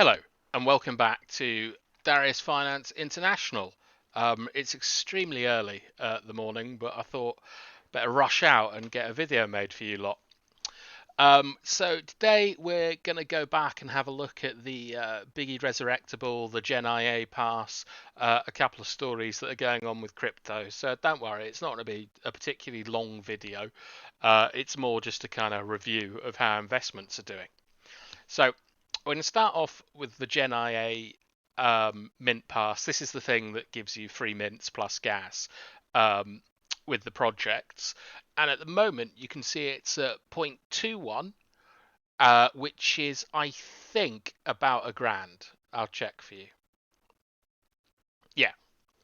Hello, and welcome back to Darius Finance International. It's extremely early the morning, but I thought better rush out and get a video made for you lot. So today we're going to go back and have a look at the Biggie Resurrectable, the Gen IA pass, a couple of stories that are going on with crypto. So don't worry, it's not going to be a particularly long video. It's more just a kind of review of how investments are doing. So we're going to start off with the Gen IA mint pass. This is the thing that gives you free mints plus gas um, with the projects. And at the moment, you can see it's at 0.21, which is, I think, about a grand. I'll check for you. Yeah.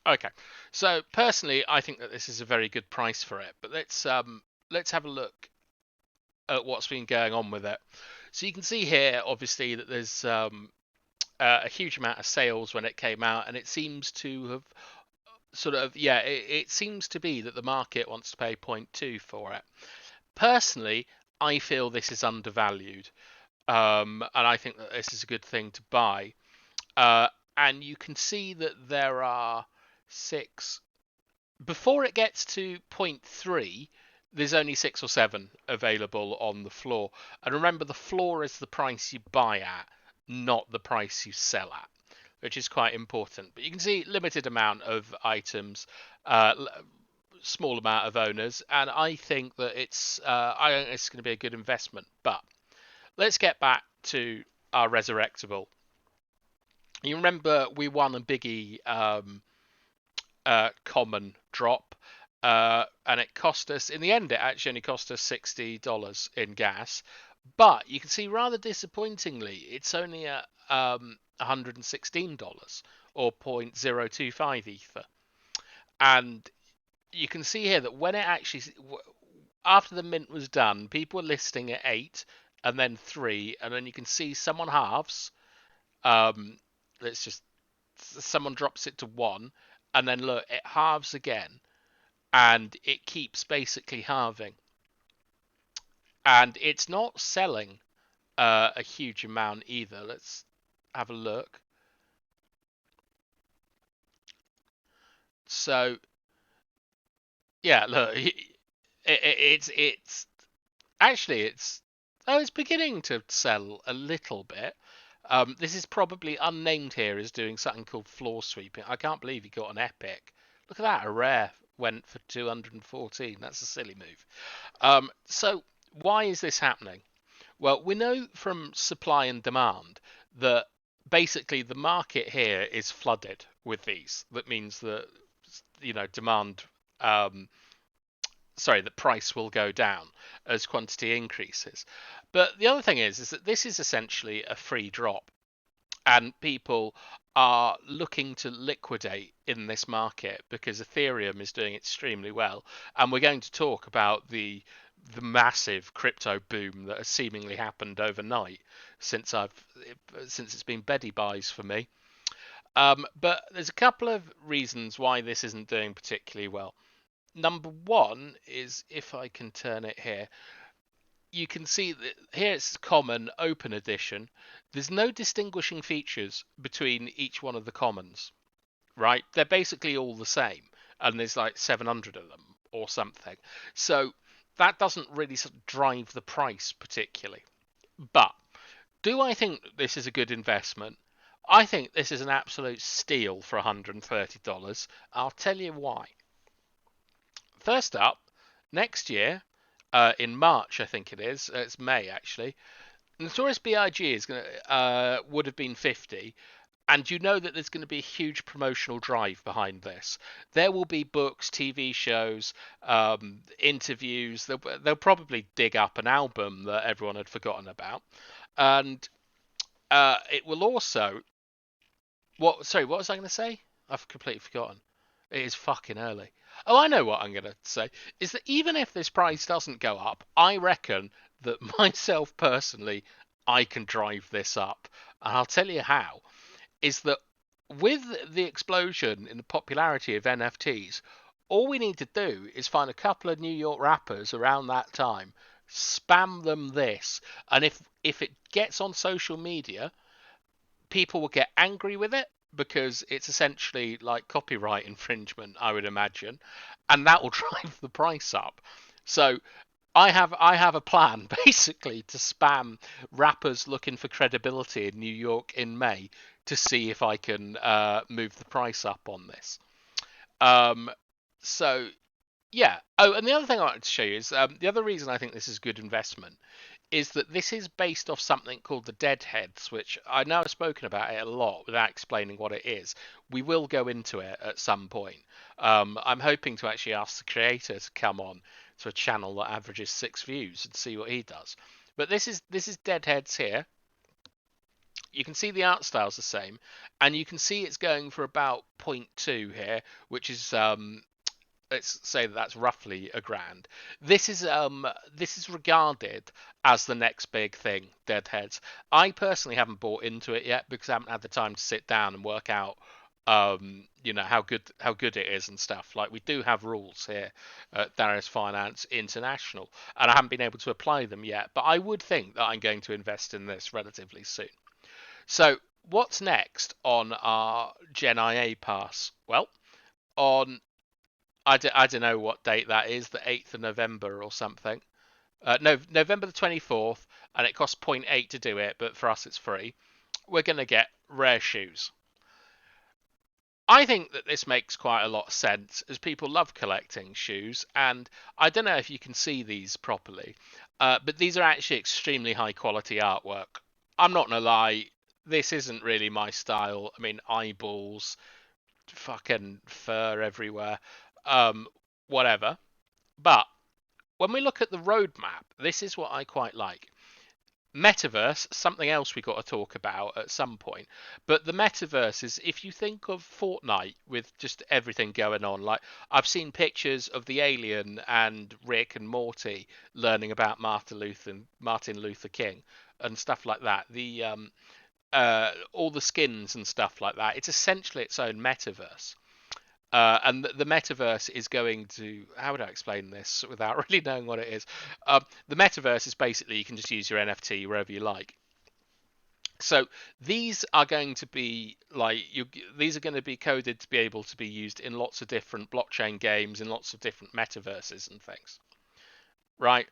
Okay. So personally, I think that this is a very good price for it. But let's have a look at what's been going on with it. So you can see here, obviously, that there's a huge amount of sales when it came out, and it seems to have it seems to be that the market wants to pay zero point 0.2 for it. Personally, I feel this is undervalued, and I think that this is a good thing to buy. And you can see that there are six before it gets to zero point 0.3. There's only six or seven available on the floor, and remember, the floor is the price you buy at, not the price you sell at, which is quite important. But you can see limited amount of items, uh, small amount of owners, and I think it's going to be a good investment. But let's get back to our resurrectable. You remember we won a biggie common drop, and it cost us, in the end, it actually only cost us $60 in gas. But you can see, rather disappointingly, it's only at $116 or 0.025 ether. And you can see here that when it actually, after the mint was done, people were listing at 8 and then 3, and then you can see someone halves. Um, let's just, someone drops it to 1, and then look, it halves again, and it keeps basically halving. And it's not selling a huge amount either. Let's have a look. So yeah, look, it's actually it's beginning to sell a little bit. This is probably unnamed here as doing something called floor sweeping. I can't believe he got an epic. Look at that, a rare went for 214. That's a silly move. So why is this happening? Well, we know from supply and demand that basically the market here is flooded with these. That means that demand, um, the price will go down as quantity increases. But the other thing is that this is essentially a free drop, and people are looking to liquidate in this market because Ethereum is doing extremely well, and we're going to talk about the massive crypto boom that has seemingly happened overnight since it's been Betty buys for me. But there's a couple of reasons why this isn't doing particularly well. Number one is, if I can turn it here, you can see that here it's common open edition. There's no distinguishing features between each one of the commons, right? They're basically all the same, and there's like 700 of them or something. So that doesn't really sort of drive the price particularly. But do I think this is a good investment? I think this is an absolute steal for $130. I'll tell you why. First up, next year, in March, I think it is. It's May actually. Notorious B.I.G. is going to would have been 50, and you know that there's going to be a huge promotional drive behind this. There will be books, TV shows, interviews. They'll probably dig up an album that everyone had forgotten about, and it will also. What? Sorry, what was I going to say? I've completely forgotten. It is fucking early. Oh, I know what I'm going to say. Is that even if this price doesn't go up, I reckon that myself personally, I can drive this up. And I'll tell you how. Is that with the explosion in the popularity of NFTs, all we need to do is find a couple of New York rappers around that time, spam them this, and if it gets on social media, people will get angry with it because it's essentially like copyright infringement, I would imagine, and that will drive the price up. So I have a plan basically to spam rappers looking for credibility in New York in May to see if I can move the price up on this. Um, so yeah. Oh, and the other thing I wanted to show you is the other reason I think this is good investment is that this is based off something called the Deadheads, which I know I've spoken about it a lot without explaining what it is. We will go into it at some point. I'm hoping to actually ask the creator to come on to a channel that averages 6 views and see what he does. But this is Deadheads here. You can see the art style's the same, and you can see it's going for about zero point 0.2 here, which is let's say that that's roughly a grand. This is regarded as the next big thing, Deadheads. I personally haven't bought into it yet because I haven't had the time to sit down and work out how good it is and stuff. Like we do have rules here at Darius Finance International, and I haven't been able to apply them yet. But I would think that I'm going to invest in this relatively soon. So what's next on our Gen IA pass? Well, on I don't know what date that is, the 8th of November or something. No, November the 24th, and it costs zero point 0.8 to do it, but for us it's free. We're going to get rare shoes. I think that this makes quite a lot of sense as people love collecting shoes, and I don't know if you can see these properly, but these are actually extremely high quality artwork. I'm not going to lie, this isn't really my style. I mean, eyeballs, fucking fur everywhere, um, whatever. But when we look at the roadmap, this is what I quite like. Metaverse, something else we got to talk about at some point. But the metaverse is, if you think of Fortnite with just everything going on, like I've seen pictures of the alien and Rick and Morty learning about Martin Luther King and stuff like that. All the skins and stuff like that. It's essentially its own metaverse. And the metaverse is going to, how would I explain this without really knowing what it is? The metaverse is basically you can just use your NFT wherever you like. So these are going to be these are going to be coded to be able to be used in lots of different blockchain games, in lots of different metaverses and things, right?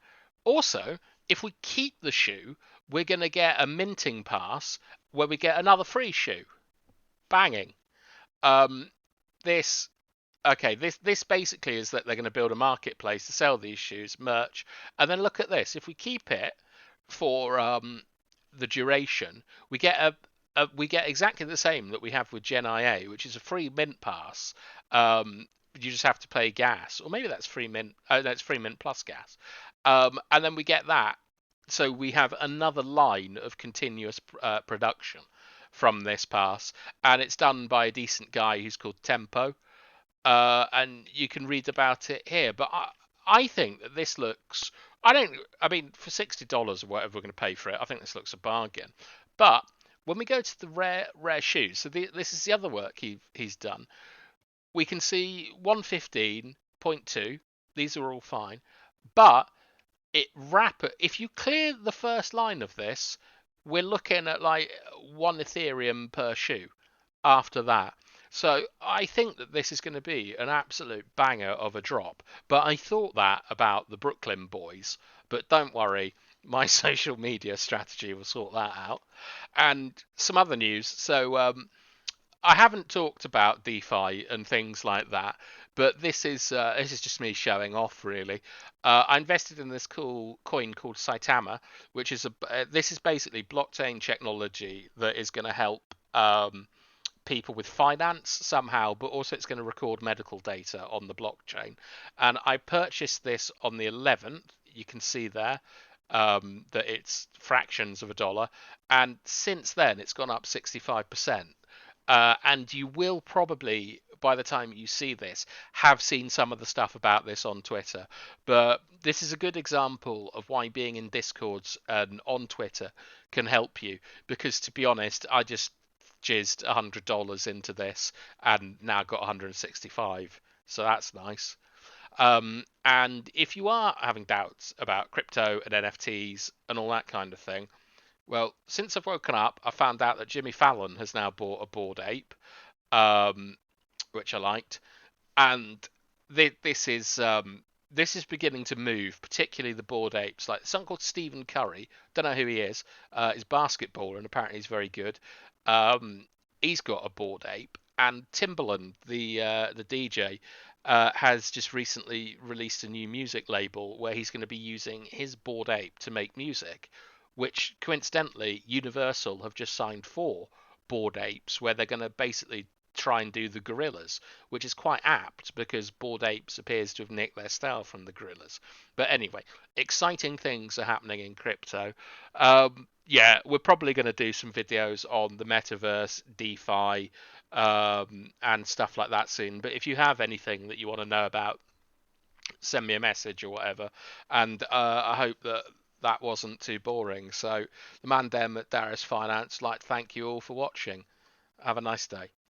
Also, if we keep the shoe, we're going to get a minting pass where we get another free shoe. Banging. Um, this Okay, this basically is that they're going to build a marketplace to sell these shoes, merch, and then look at this. If we keep it for the duration, we get we get exactly the same that we have with Gen IA, which is a free mint pass. You just have to pay gas, or maybe that's free mint. Oh, that's free mint plus gas, and then we get that. So we have another line of continuous production from this pass, and it's done by a decent guy who's called Tempo, and you can read about it here. But I think that this looks. I don't. I mean, for $60 or whatever we're going to pay for it, I think this looks a bargain. But when we go to the rare shoes, so this is the other work he's done. We can see 115.2. These are all fine, but if you clear the first line of this, we're looking at like 1 Ethereum per shoe after that. So I think that this is going to be an absolute banger of a drop. But I thought that about the Brooklyn boys. But don't worry, my social media strategy will sort that out. And some other news. So I haven't talked about DeFi and things like that, but this is just me showing off, really. I invested in this cool coin called Saitama, which is this is basically blockchain technology that is going to help people with finance somehow, but also it's going to record medical data on the blockchain. And I purchased this on the 11th. You can see there that it's fractions of a dollar, and since then it's gone up 65%. And you will probably, by the time you see this, have seen some of the stuff about this on Twitter. But this is a good example of why being in Discords and on Twitter can help you. Because to be honest, I just jizzed $100 into this and now got 165. So that's nice. And if you are having doubts about crypto and NFTs and all that kind of thing, Well, since I've woken up, I found out that Jimmy Fallon has now bought a bored ape, um, which I liked, and this is beginning to move, particularly the bored apes. Like some called Stephen Curry, don't know who he is. He's a basketballer and apparently he's very good. Um, he's got a bored ape, and Timbaland, the DJ, has just recently released a new music label where he's going to be using his bored ape to make music, which coincidentally Universal have just signed for bored apes, where they're going to basically try and do the gorillas, which is quite apt because Bored Apes appears to have nicked their style from the gorillas. But anyway, exciting things are happening in crypto. Yeah, we're probably going to do some videos on the metaverse, DeFi, and stuff like that soon. But if you have anything that you want to know about, send me a message or whatever. And I hope that that wasn't too boring. So, the man Dem at Darius Finance, like, thank you all for watching. Have a nice day.